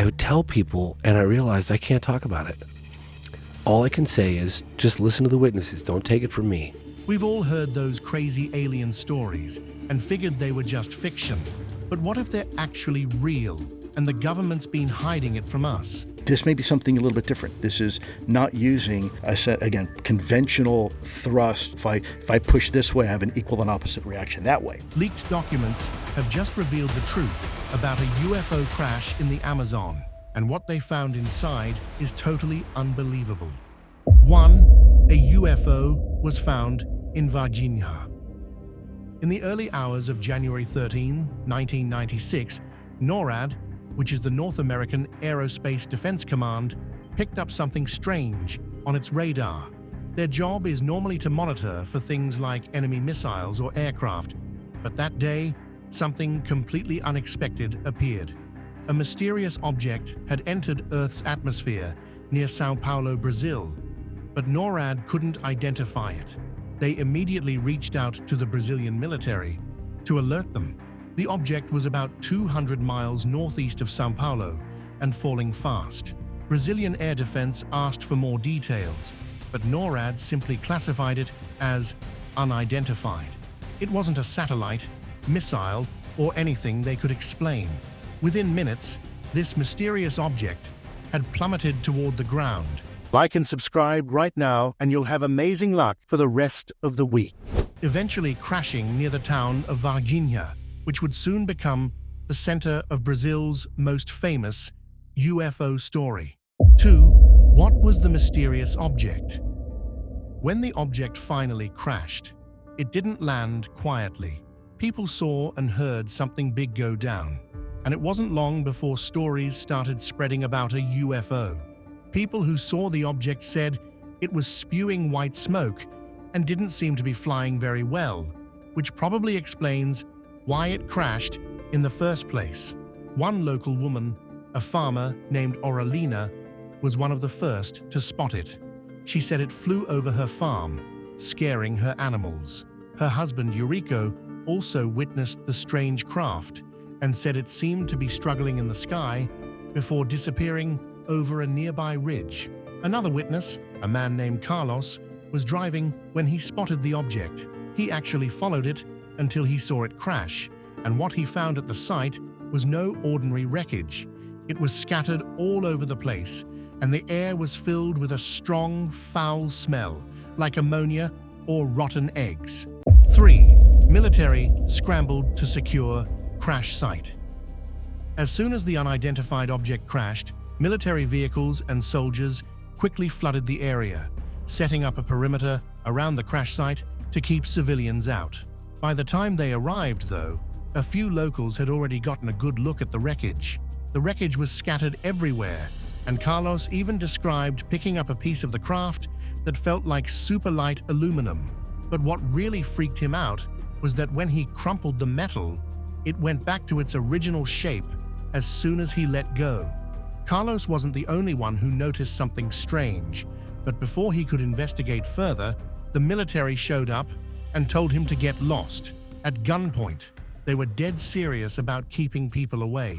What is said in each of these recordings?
would tell people, and I realized I can't talk about it. All I can say is just listen to the witnesses. Don't take it from me. We've all heard those crazy alien stories and figured they were just fiction. But what if they're actually real and the government's been hiding it from us? This may be something a little bit different. This is not using, I said again, conventional thrust. If I push this way, I have an equal and opposite reaction that way. Leaked documents have just revealed the truth about a UFO crash in the Amazon, and what they found inside is totally unbelievable. 1. A UFO was found in Virginia. In the early hours of January 13, 1996, NORAD, which is the North American Aerospace Defense Command, picked up something strange on its radar. Their job is normally to monitor for things like enemy missiles or aircraft, but that day, something completely unexpected appeared. A mysterious object had entered Earth's atmosphere near Sao Paulo, Brazil, but NORAD couldn't identify it. They immediately reached out to the Brazilian military to alert them. The object was about 200 miles northeast of Sao Paulo and falling fast. Brazilian Air Defense asked for more details, but NORAD simply classified it as unidentified. It wasn't a satellite, missile, or anything they could explain. Within minutes, this mysterious object had plummeted toward the ground. Like and subscribe right now, and you'll have amazing luck for the rest of the week. Eventually crashing near the town of Varginha, which would soon become the center of Brazil's most famous UFO story. 2. What was the mysterious object? When the object finally crashed, it didn't land quietly. People saw and heard something big go down, and it wasn't long before stories started spreading about a UFO. People who saw the object said it was spewing white smoke and didn't seem to be flying very well, which probably explains why it crashed in the first place. One local woman, a farmer named Aurelina, was one of the first to spot it. She said it flew over her farm, scaring her animals. Her husband, Eurico, also witnessed the strange craft and said it seemed to be struggling in the sky before disappearing over a nearby ridge. Another witness, a man named Carlos, was driving when he spotted the object. He actually followed it until he saw it crash, and what he found at the site was no ordinary wreckage. It was scattered all over the place, and the air was filled with a strong, foul smell, like ammonia or rotten eggs. 3. Military scrambled to secure crash site. As soon as the unidentified object crashed, military vehicles and soldiers quickly flooded the area, setting up a perimeter around the crash site to keep civilians out. By the time they arrived, though, a few locals had already gotten a good look at the wreckage. The wreckage was scattered everywhere, and Carlos even described picking up a piece of the craft that felt like super light aluminum. But what really freaked him out was that when he crumpled the metal, it went back to its original shape as soon as he let go. Carlos wasn't the only one who noticed something strange, but before he could investigate further, the military showed up and told him to get lost. At gunpoint, they were dead serious about keeping people away.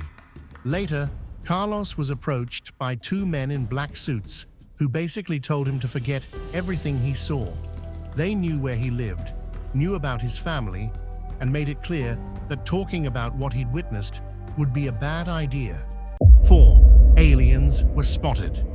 Later, Carlos was approached by two men in black suits who basically told him to forget everything he saw. They knew where he lived, knew about his family, and made it clear that talking about what he'd witnessed would be a bad idea. 4. Aliens were spotted.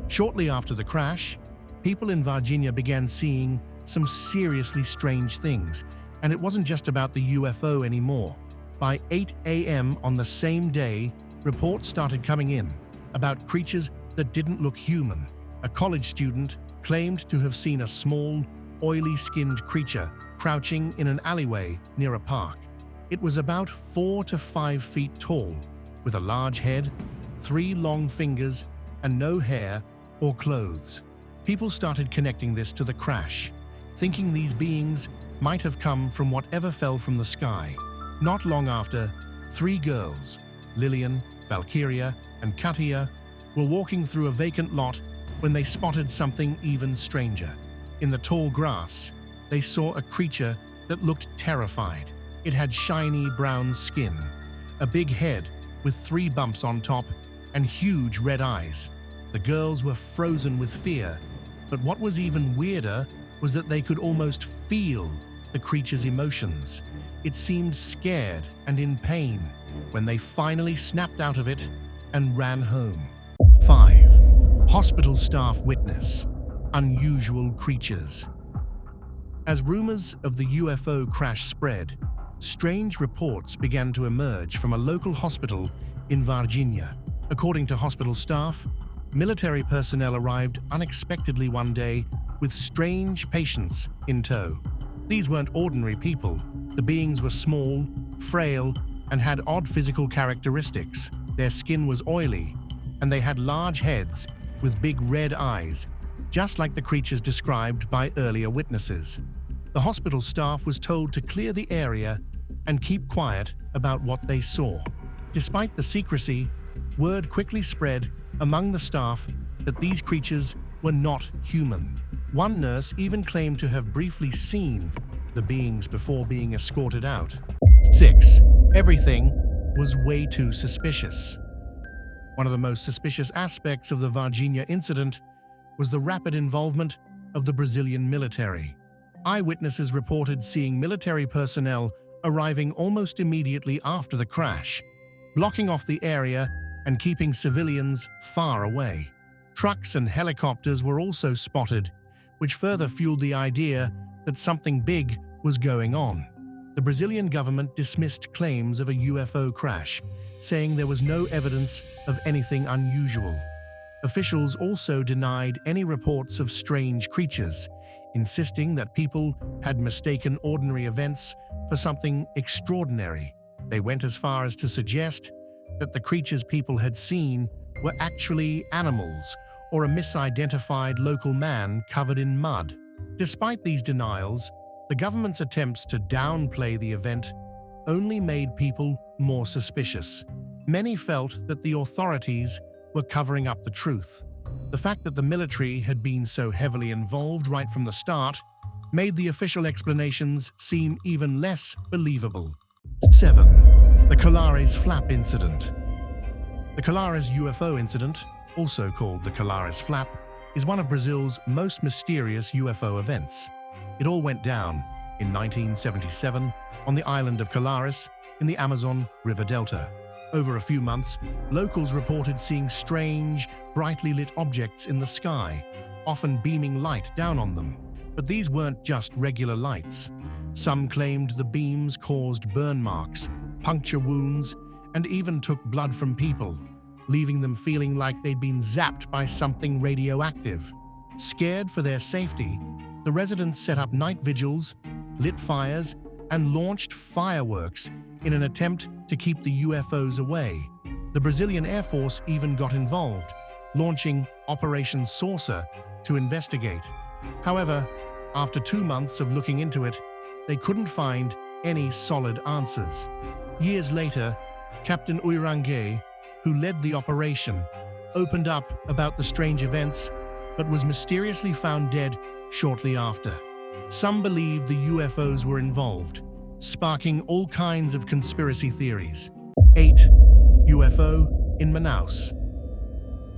Shortly after the crash, people in Virginia began seeing some seriously strange things, and it wasn't just about the UFO anymore. By 8 a.m. on the same day, reports started coming in about creatures that didn't look human. A college student claimed to have seen a small, oily-skinned creature crouching in an alleyway near a park. It was about 4 to 5 feet tall, with a large head, 3 long fingers, and no hair or clothes. People started connecting this to the crash, thinking these beings might have come from whatever fell from the sky. Not long after, 3 girls, Lillian, Valkyria, and Katia, were walking through a vacant lot when they spotted something even stranger. In the tall grass, they saw a creature that looked terrified. It had shiny brown skin, a big head with 3 bumps on top and huge red eyes. The girls were frozen with fear, but what was even weirder was that they could almost feel the creature's emotions. It seemed scared and in pain when they finally snapped out of it and ran home. 5. Hospital staff witness unusual creatures. As rumors of the UFO crash spread, strange reports began to emerge from a local hospital in Virginia. According to hospital staff, military personnel arrived unexpectedly one day with strange patients in tow. These weren't ordinary people. The beings were small, frail, and had odd physical characteristics. Their skin was oily, and they had large heads with big red eyes, just like the creatures described by earlier witnesses. The hospital staff was told to clear the area and keep quiet about what they saw. Despite the secrecy, word quickly spread among the staff that these creatures were not human. One nurse even claimed to have briefly seen the beings before being escorted out. 6. Everything was way too suspicious. One of the most suspicious aspects of the Virginia incident was the rapid involvement of the Brazilian military. Eyewitnesses reported seeing military personnel arriving almost immediately after the crash, blocking off the area and keeping civilians far away. Trucks and helicopters were also spotted, which further fueled the idea that something big was going on. The Brazilian government dismissed claims of a UFO crash, saying there was no evidence of anything unusual. Officials also denied any reports of strange creatures, insisting that people had mistaken ordinary events for something extraordinary. They went as far as to suggest that the creatures people had seen were actually animals or a misidentified local man covered in mud. Despite these denials, the government's attempts to downplay the event only made people more suspicious. Many felt that the authorities were covering up the truth. The fact that the military had been so heavily involved right from the start made the official explanations seem even less believable. 7. The Karis Flap Incident. The Karis UFO Incident, also called the Karis Flap, is one of Brazil's most mysterious UFO events. It all went down in 1977 on the island of Karis in the Amazon River Delta. Over a few months, locals reported seeing strange, brightly lit objects in the sky, often beaming light down on them. But these weren't just regular lights. Some claimed the beams caused burn marks, puncture wounds, and even took blood from people, leaving them feeling like they'd been zapped by something radioactive. Scared for their safety, the residents set up night vigils, lit fires, and launched fireworks in an attempt to keep the UFOs away. The Brazilian Air Force even got involved, launching Operation Saucer to investigate. However, after 2 months of looking into it, they couldn't find any solid answers. Years later, Captain Uirangue, who led the operation, opened up about the strange events, but was mysteriously found dead shortly after. Some believed the UFOs were involved, sparking all kinds of conspiracy theories. 8. UFO in Manous.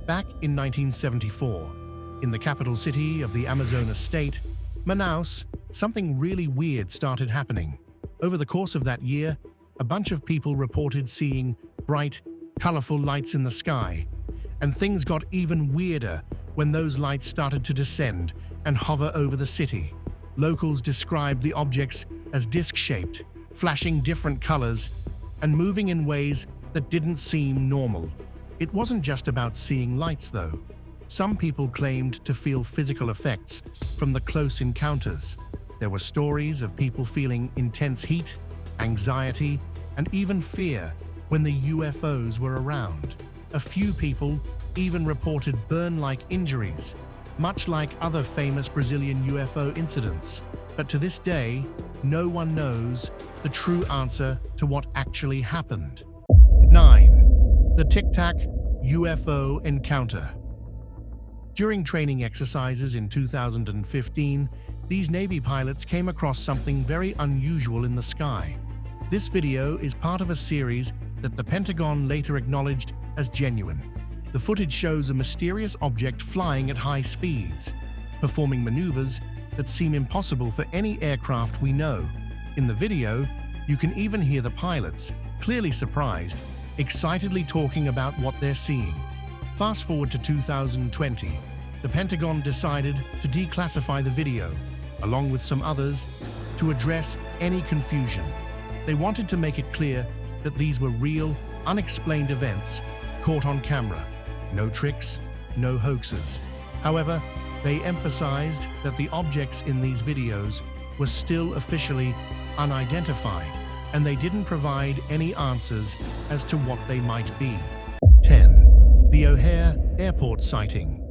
Back in 1974, in the capital city of the Amazonas state, Manous, something really weird started happening. Over the course of that year, a bunch of people reported seeing bright, colorful lights in the sky, and things got even weirder when those lights started to descend and hover over the city. Locals described the objects as disc-shaped, flashing different colors, and moving in ways that didn't seem normal. It wasn't just about seeing lights, though. Some people claimed to feel physical effects from the close encounters. There were stories of people feeling intense heat, anxiety, and even fear when the UFOs were around. A few people even reported burn-like injuries, much like other famous Brazilian UFO incidents. But to this day, no one knows the true answer to what actually happened. 9. The Tic Tac UFO Encounter. During training exercises in 2015, these Navy pilots came across something very unusual in the sky. This video is part of a series that the Pentagon later acknowledged as genuine. The footage shows a mysterious object flying at high speeds, performing maneuvers that seem impossible for any aircraft we know. In the video, you can even hear the pilots, clearly surprised, excitedly talking about what they're seeing. Fast forward to 2020, the Pentagon decided to declassify the video, along with some others, to address any confusion. They wanted to make it clear that these were real, unexplained events caught on camera. No tricks, no hoaxes. However, they emphasized that the objects in these videos were still officially unidentified, and they didn't provide any answers as to what they might be. 10. The OHare Airport sighting.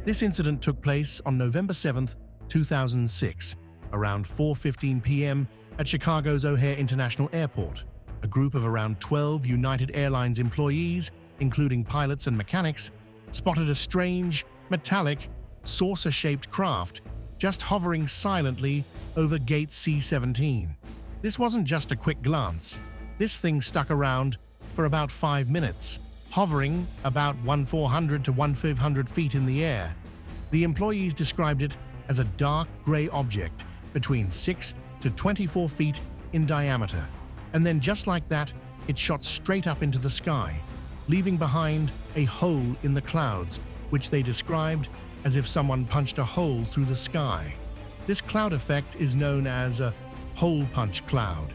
This incident took place on November 7, 2006, around 4:15 p.m. at Chicago's OHare International Airport. A group of around 12 United Airlines employees, including pilots and mechanics, spotted a strange, metallic, saucer-shaped craft just hovering silently over Gate C-17. This wasn't just a quick glance. This thing stuck around for about 5 minutes, hovering about 1,400 to 1,500 feet in the air. The employees described it as a dark gray object between 6 to 24 feet in diameter. And then just like that, it shot straight up into the sky, leaving behind a hole in the clouds, which they described as if someone punched a hole through the sky. This cloud effect is known as a hole punch cloud.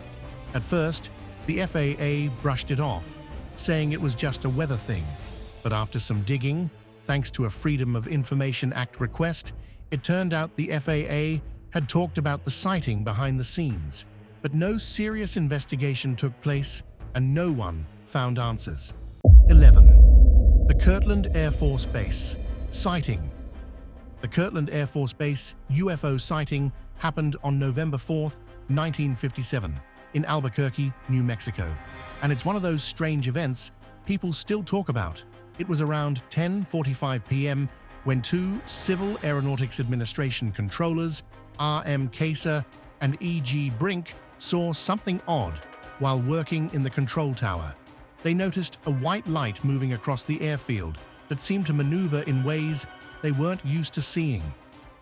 At first, the FAA brushed it off, saying it was just a weather thing. But after some digging, thanks to a Freedom of Information Act request, it turned out the FAA had talked about the sighting behind the scenes. But no serious investigation took place, and no one found answers. 11. The Kirtland Air Force Base sighting. The Kirtland Air Force Base UFO sighting happened on November 4, 1957, in Albuquerque, New Mexico. And it's one of those strange events people still talk about. It was around 10:45 p.m. when two Civil Aeronautics Administration controllers, R.M. Kaser and E.G. Brink, saw something odd while working in the control tower. They noticed a white light moving across the airfield that seemed to maneuver in ways they weren't used to seeing.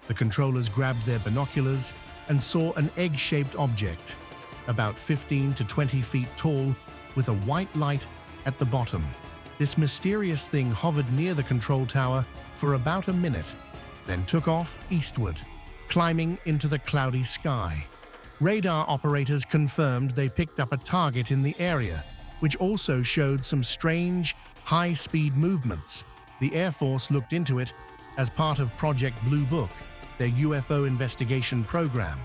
The controllers grabbed their binoculars and saw an egg-shaped object, about 15 to 20 feet tall, with a white light at the bottom. This mysterious thing hovered near the control tower for about a minute, then took off eastward, climbing into the cloudy sky. Radar operators confirmed they picked up a target in the area, which also showed some strange, high-speed movements. The Air Force looked into it as part of Project Blue Book, their UFO investigation program.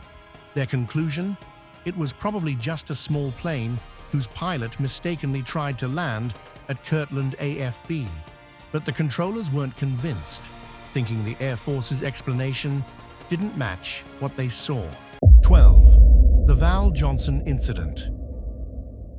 Their conclusion? It was probably just a small plane whose pilot mistakenly tried to land at Kirtland AFB. But the controllers weren't convinced, thinking the Air Force's explanation didn't match what they saw. 12. The Val Johnson Incident.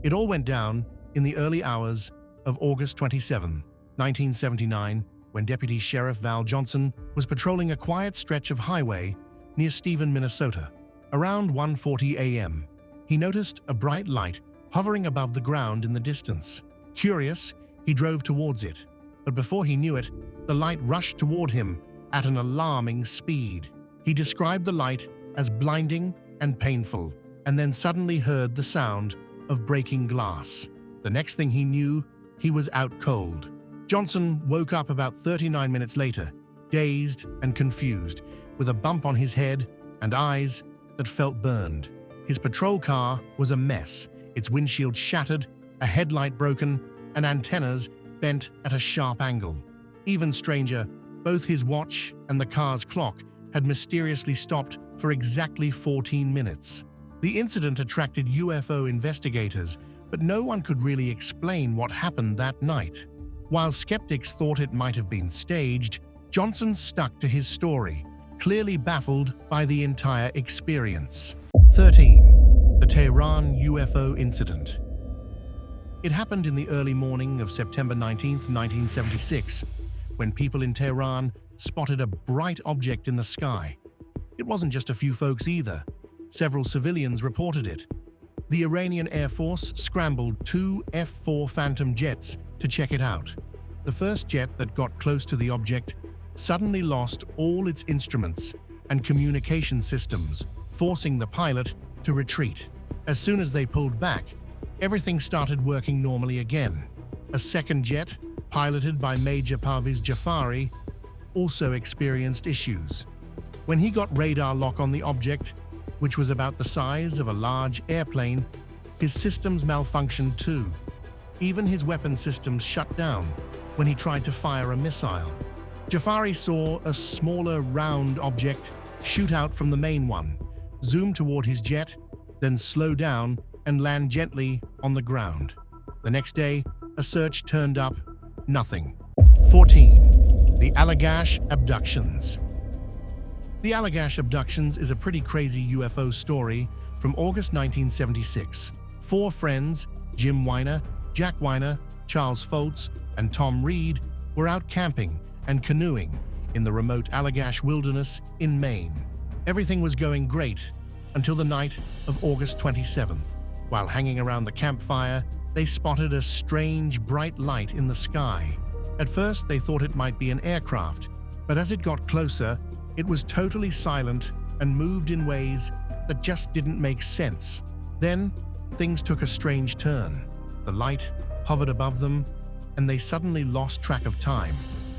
It all went down in the early hours of August 27, 1979, when Deputy Sheriff Val Johnson was patrolling a quiet stretch of highway near Stephen, Minnesota. Around 1:40 a.m., he noticed a bright light hovering above the ground in the distance. Curious, he drove towards it, but before he knew it, the light rushed toward him at an alarming speed. He described the light as blinding and painful, and then suddenly heard the sound of breaking glass. The next thing he knew, he was out cold. Johnson woke up about 39 minutes later, dazed and confused, with a bump on his head and eyes that felt burned. His patrol car was a mess, its windshield shattered, a headlight broken, and antennas bent at a sharp angle. Even stranger, both his watch and the car's clock had mysteriously stopped for exactly 14 minutes. The incident attracted UFO investigators, but no one could really explain what happened that night. While skeptics thought it might have been staged, Johnson stuck to his story, clearly baffled by the entire experience. 13. The Tehran UFO Incident. It happened in the early morning of September 19, 1976, when people in Tehran spotted a bright object in the sky. It wasn't just a few folks either. Several civilians reported it. The Iranian Air Force scrambled 2 F-4 Phantom jets to check it out. The first jet that got close to the object suddenly lost all its instruments and communication systems, forcing the pilot to retreat. As soon as they pulled back, everything started working normally again. A second jet, piloted by Major Parviz Jafari, also experienced issues. When he got radar lock on the object, which was about the size of a large airplane, his systems malfunctioned too. Even his weapon systems shut down when he tried to fire a missile. Jafari saw a smaller, round object shoot out from the main one, zoom toward his jet, then slow down and land gently on the ground. The next day, a search turned up nothing. 14. The Allagash Abductions. The Allagash Abductions is a pretty crazy UFO story from August 1976. 4 friends, Jim Weiner, Jack Weiner, Charles Foltz, and Tom Reed, were out camping and canoeing in the remote Allagash wilderness in Maine. Everything was going great until the night of August 27th. While hanging around the campfire, they spotted a strange bright light in the sky. At first, they thought it might be an aircraft, but as it got closer, it was totally silent and moved in ways that just didn't make sense. Then, things took a strange turn. The light hovered above them, and they suddenly lost track of time.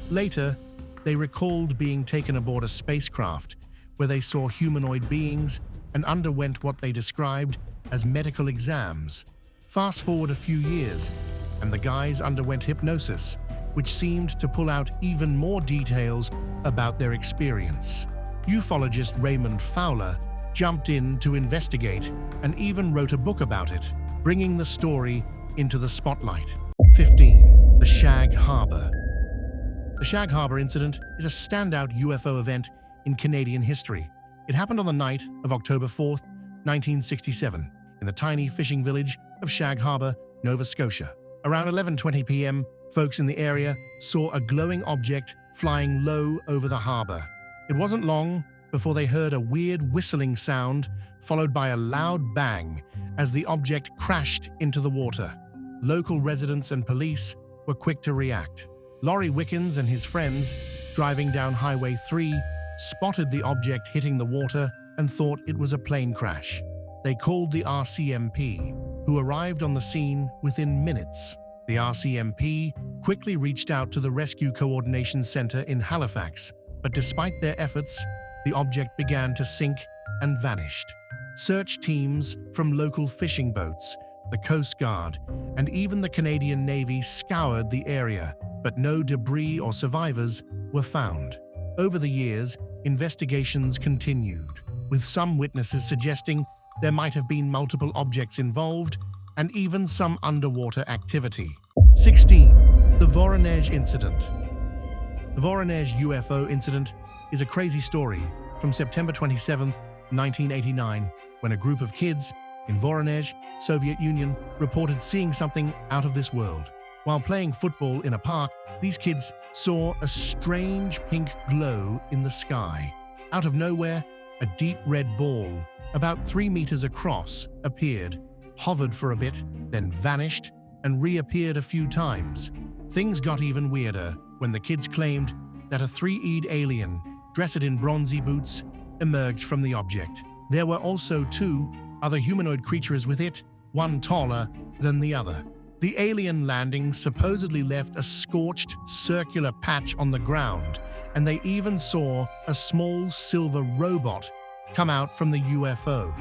Later, they recalled being taken aboard a spacecraft where they saw humanoid beings and underwent what they described as medical exams. Fast forward a few years, and the guys underwent hypnosis, which seemed to pull out even more details about their experience. Ufologist Raymond Fowler jumped in to investigate and even wrote a book about it, bringing the story into the spotlight. 15. The Shag Harbor. The Shag Harbor Incident is a standout UFO event in Canadian history. It happened on the night of October 4th, 1967, in the tiny fishing village of Shag Harbor, Nova Scotia. Around 11:20 p.m., folks in the area saw a glowing object flying low over the harbor. It wasn't long before they heard a weird whistling sound followed by a loud bang as the object crashed into the water. Local residents and police were quick to react. Laurie Wickens and his friends, driving down Highway 3, spotted the object hitting the water and thought it was a plane crash. They called the RCMP, who arrived on the scene within minutes. The RCMP quickly reached out to the Rescue Coordination Center in Halifax, but despite their efforts, the object began to sink and vanished. Search teams from local fishing boats, the Coast Guard, and even the Canadian Navy scoured the area, but no debris or survivors were found. Over the years, investigations continued, with some witnesses suggesting there might have been multiple objects involved and even some underwater activity. 16. The VOR Incident. The VOR UFO Incident is a crazy story from September 27, 1989, when a group of kids in Voronezh, Soviet Union, reported seeing something out of this world. While playing football in a park, these kids saw a strange pink glow in the sky. Out of nowhere, a deep red ball, about 3 meters across, appeared, hovered for a bit, then vanished and reappeared a few times. Things got even weirder when the kids claimed that a 3-eyed alien, dressed in bronzy boots, emerged from the object. There were also 2 other humanoid creatures with it, one taller than the other. The alien landing supposedly left a scorched, circular patch on the ground, and they even saw a small silver robot come out from the UFO.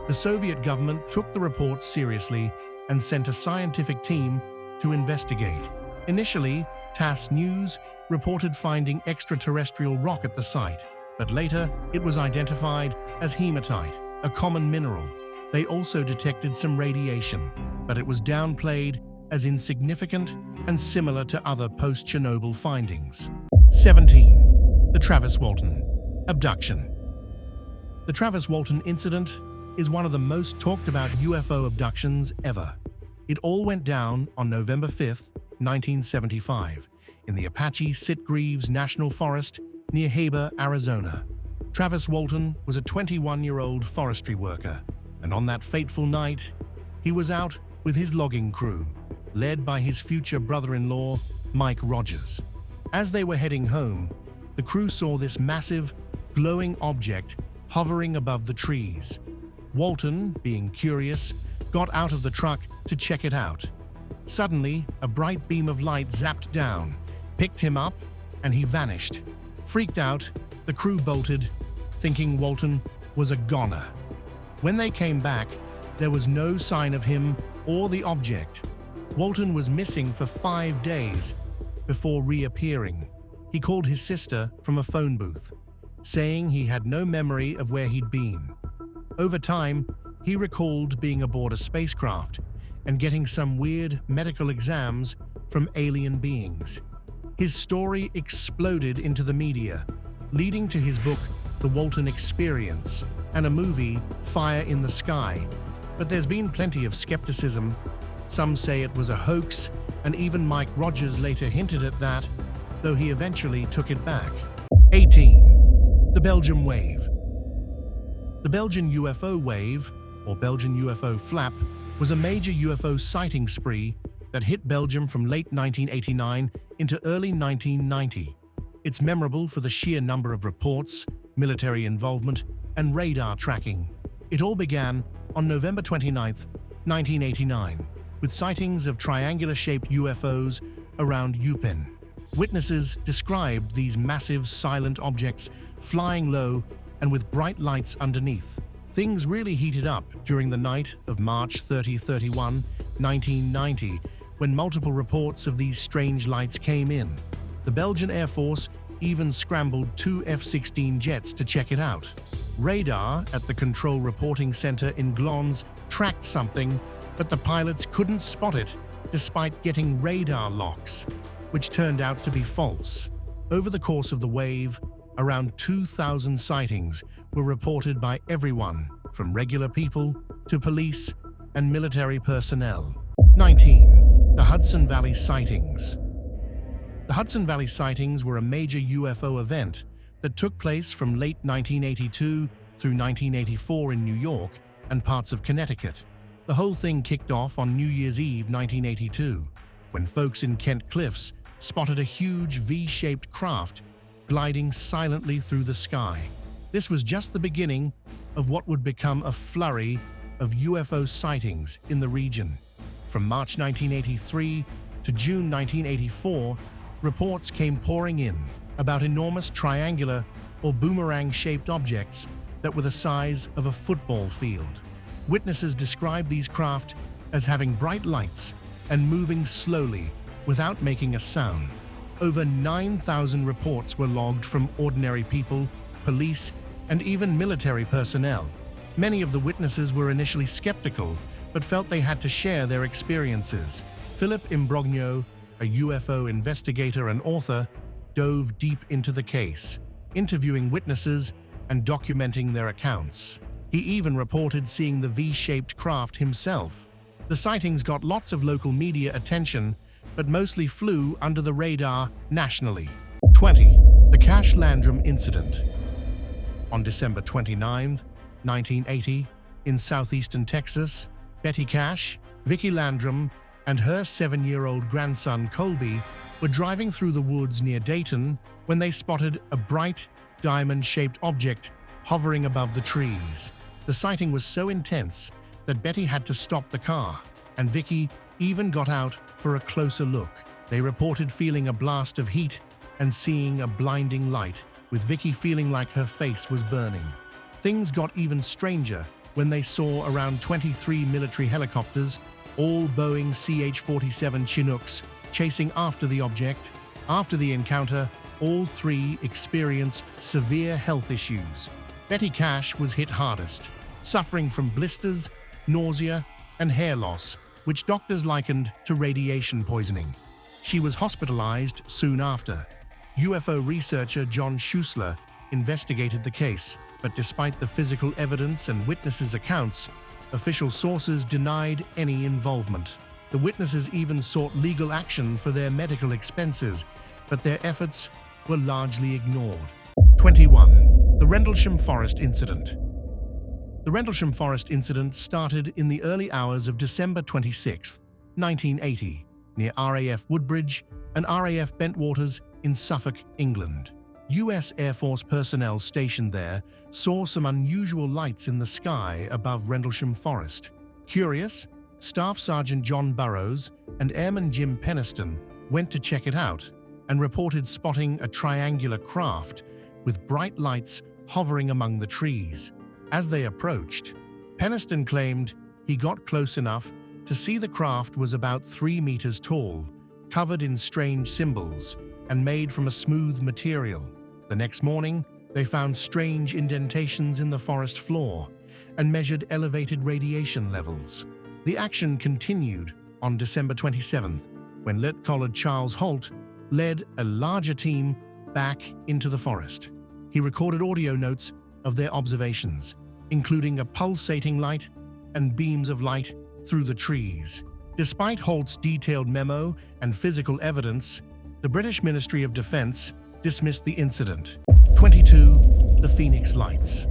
The Soviet government took the report seriously and sent a scientific team to investigate. Initially, TASS News reported finding extraterrestrial rock at the site, but later it was identified as hematite, a common mineral. They also detected some radiation, but it was downplayed as insignificant and similar to other post-Chernobyl findings. 17. The Travis Walton Abduction. The Travis Walton Incident is one of the most talked about UFO abductions ever. It all went down on November 5, 1975, in the Apache Sitgreaves National Forest near Harbor, Arizona. Travis Walton was a 21-year-old forestry worker, and on that fateful night, He was out with his logging crew, led by his future brother-in-law, Mike Rogers. As they were heading home, the crew saw this massive, glowing object hovering above the trees. Walton, being curious, got out of the truck to check it out. Suddenly, a bright beam of light zapped down, picked him up, and he vanished. Freaked out, the crew bolted, thinking Walton was a goner. When they came back, there was no sign of him or the object. Walton was missing for 5 days before reappearing. He called his sister from a phone booth, saying he had no memory of where he'd been. Over time, he recalled being aboard a spacecraft and getting some weird medical exams from alien beings. His story exploded into the media, leading to his book, The Walton Experience, and a movie, Fire in the Sky. But there's been plenty of skepticism. Some say it was a hoax, and even Mike Rogers later hinted at that, though he eventually took it back. 18. The Belgium Wave. The Belgian UFO wave, or Belgian UFO flap, was a major UFO sighting spree that hit Belgium from late 1989 into early 1990. It's memorable for the sheer number of reports, military involvement, and radar tracking. It all began on November 29, 1989, with sightings of triangular-shaped UFOs around Eupen. Witnesses described these massive, silent objects flying low and with bright lights underneath. Things really heated up during the night of March 30-31, 1990, when multiple reports of these strange lights came in. The Belgian Air Force even scrambled 2 F-16 jets to check it out. Radar at the Control Reporting Center in Glons tracked something, but the pilots couldn't spot it despite getting radar locks, which turned out to be false. Over the course of the wave, around 2,000 sightings were reported by everyone, from regular people to police and military personnel. 19. The Hudson Valley Sightings. The Hudson Valley Sightings were a major UFO event that took place from late 1982 through 1984 in New York and parts of Connecticut. The whole thing kicked off on New Year's Eve 1982, when folks in Kent Cliffs spotted a huge V-shaped craft gliding silently through the sky. This was just the beginning of what would become a flurry of UFO sightings in the region. From March 1983 to June 1984, reports came pouring in about enormous triangular or boomerang-shaped objects that were the size of a football field. Witnesses described these craft as having bright lights and moving slowly without making a sound. Over 9,000 reports were logged from ordinary people, police, and even military personnel. Many of the witnesses were initially skeptical, but felt they had to share their experiences. Philip Imbrogno, a UFO investigator and author, dove deep into the case, interviewing witnesses and documenting their accounts. He even reported seeing the V-shaped craft himself. The sightings got lots of local media attention, but mostly flew under the radar nationally. 20. The Cash Landrum Incident. On December 29, 1980, in southeastern Texas, Betty Cash, Vicky Landrum, and her 7-year-old grandson Colby were driving through the woods near Dayton when they spotted a bright, diamond-shaped object hovering above the trees. The sighting was so intense that Betty had to stop the car, and Vicky even got out for a closer look. They reported feeling a blast of heat and seeing a blinding light, with Vicky feeling like her face was burning. Things got even stranger when they saw around 23 military helicopters, all Boeing CH-47 Chinooks, chasing after the object. After the encounter, all 3 experienced severe health issues. Betty Cash was hit hardest, suffering from blisters, nausea, and hair loss, which doctors likened to radiation poisoning. She was hospitalized soon after. UFO researcher John Schuessler investigated the case, but despite the physical evidence and witnesses' accounts, official sources denied any involvement. The witnesses even sought legal action for their medical expenses, but their efforts were largely ignored. 21. The Rendlesham Forest Incident. The Rendlesham Forest incident started in the early hours of December 26, 1980, near RAF Woodbridge and RAF Bentwaters in Suffolk, England. US Air Force personnel stationed there saw some unusual lights in the sky above Rendlesham Forest. Curious, Staff Sergeant John Burrows and Airman Jim Peniston went to check it out and reported spotting a triangular craft with bright lights hovering among the trees. As they approached, Peniston claimed he got close enough to see the craft was about 3 meters tall, covered in strange symbols, and made from a smooth material. The next morning, they found strange indentations in the forest floor and measured elevated radiation levels. The action continued on December 27th, when Lieutenant Charles Holt led a larger team back into the forest. He recorded audio notes of their observations, including a pulsating light and beams of light through the trees. Despite Holt's detailed memo and physical evidence, the British Ministry of Defence dismissed the incident. 22. The Phoenix Lights.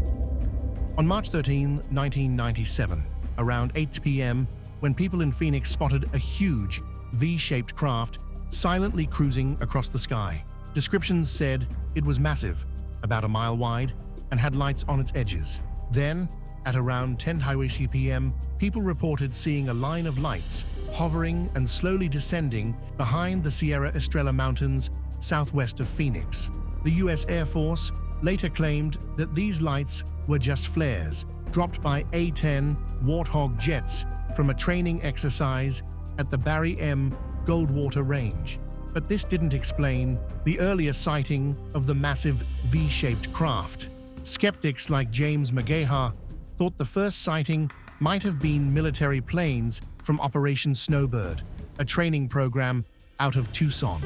On March 13, 1997, around 8 p.m., when people in Phoenix spotted a huge, V-shaped craft silently cruising across the sky. Descriptions said it was massive, about a mile wide, and had lights on its edges. Then, at around 10:00 p.m., people reported seeing a line of lights hovering and slowly descending behind the Sierra Estrella Mountains southwest of Phoenix. The U.S. Air Force later claimed that these lights were just flares dropped by A-10 Warthog jets from a training exercise at the Barry M. Goldwater Range. But this didn't explain the earlier sighting of the massive V-shaped craft. Skeptics like James McGahar thought the first sighting might have been military planes from Operation Snowbird, a training program out of Tucson.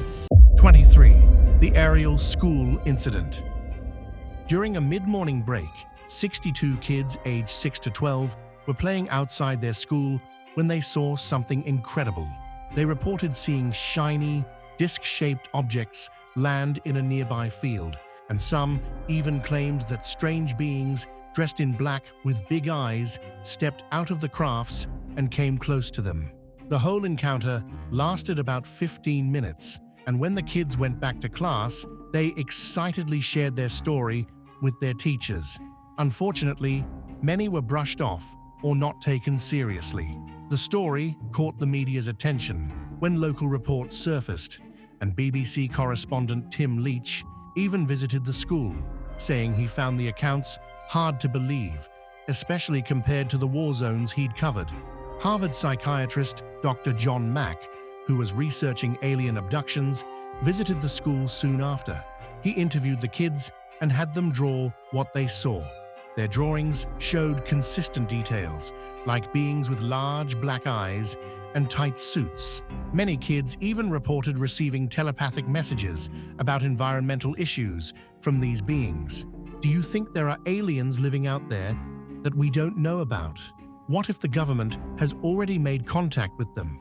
23. The Aerial School Incident. During a mid-morning break, 62 kids aged 6 to 12 were playing outside their school when they saw something incredible. They reported seeing shiny, disc-shaped objects land in a nearby field, and some even claimed that strange beings dressed in black with big eyes stepped out of the crafts and came close to them. The whole encounter lasted about 15 minutes, and when the kids went back to class, they excitedly shared their story with their teachers. Unfortunately, many were brushed off or not taken seriously. The story caught the media's attention when local reports surfaced, and BBC correspondent Tim Leach even visited the school, saying he found the accounts hard to believe, especially compared to the war zones he'd covered. Harvard psychiatrist Dr. John Mack, who was researching alien abductions, visited the school soon after. He interviewed the kids and had them draw what they saw. Their drawings showed consistent details, like beings with large black eyes and tight suits. Many kids even reported receiving telepathic messages about environmental issues from these beings. Do you think there are aliens living out there that we don't know about? What if the government has already made contact with them?